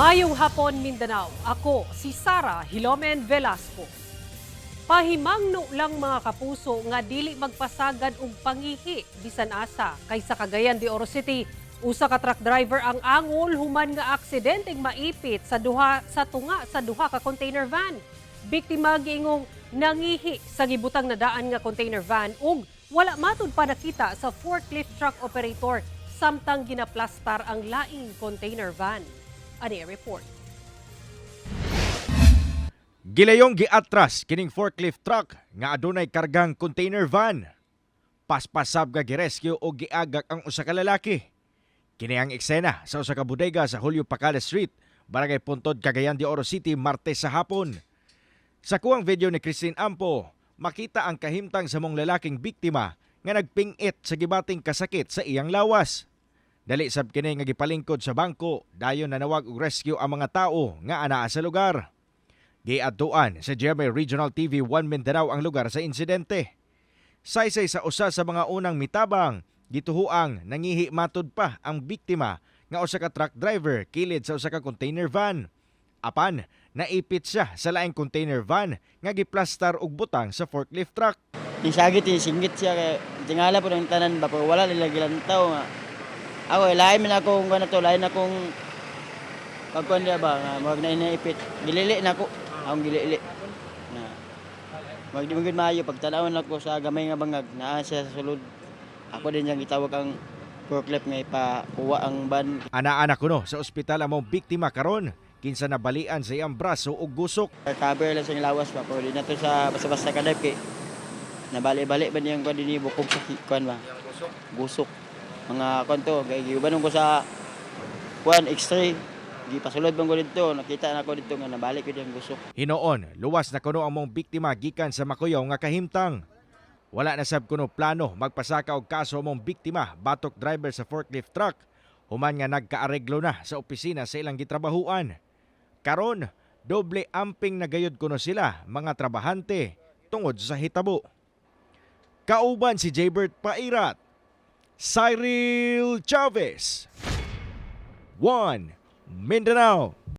Mayong hapon, Mindanao. Ako, si Sara Hilomen Velasco. Pahimangno lang mga kapuso nga dili magpasagad og pangihi bisan asa kaysa Cagayan de Oro City. Usa ka truck driver ang angol human nga aksidenteng maipit sa tunga sa duha ka container van. Biktima giingong nangihi sa gibutang na daan nga container van ug wala matud pa nakita sa forklift truck operator samtang ginaplastar ang laing container van. Ani report. Gilayong giatras kining forklift truck nga adunay kargang container van. Paspasab nga girescue o giagak ang usa ka lalaki. Kini ang eksena sa usa ka bodega sa Julio Pacala Street, Barangay Puntod, Cagayan de Oro City, Martes sa hapon. Sa kuwang video ni Christine Ampo, makita ang kahimtang sa mong lalaking biktima nga nagpingit sa gibating kasakit sa iyang lawas. Dali sab kini nga gipalingkod sa bangko, dayon nanawag og rescue ang mga tao nga anaa sa lugar. Giadtuan sa GMA Regional TV 1 Mindanao ang lugar sa insidente. Saysay sa usa sa mga unang mitabang, gituhuang nangihi matud pa ang biktima nga usa ka truck driver kilid sa usa ka container van. Apan, naipit siya sa laing container van nga giplastar og butang sa forklift truck. Isagit, singgit siya kaya tingala po ng tanan ba pero wala nila gilantaw nga. Ako, lain man akong ganato, lain akong pagkuhan niya ba, nga wag na inaipit. Gilili na ako, akong gilili. Na, wag di magiging maayo, pagtanawin ako sa gamay nga bangag, naan siya sa sulod. Ako din niyang itawag ang forklift nga ipakuha ang ban. Anaan kuno sa ospital ang mong biktima karon, kinsa nabalian sa iyang braso ug gusok. Cover lang sa lawas pa, pero di na to sa basta-basta kadap kay nabali-bali ba niyang kuhan din bukog sa kuhan ba? Gusok. Mga konto, kaya giubanon ko sa kuhan, X-ray. Gipasulod bang ko dito, nakita na ko dito nga nabalik ko diyang gusok. Hinoon, luwas na kuno ang mong biktima gikan sa makuyaw nga kahimtang. Wala na sab kuno plano magpasaka og kaso ang mong biktima, batok driver sa forklift truck, human nga nagkaareglo na sa opisina sa ilang gitrabahuan. Karon, doble amping nagayod kuno sila mga trabahante tungod sa hitabo. Kauban si Jaybert Pairat, Cyril Chavez, 1 Mindanao.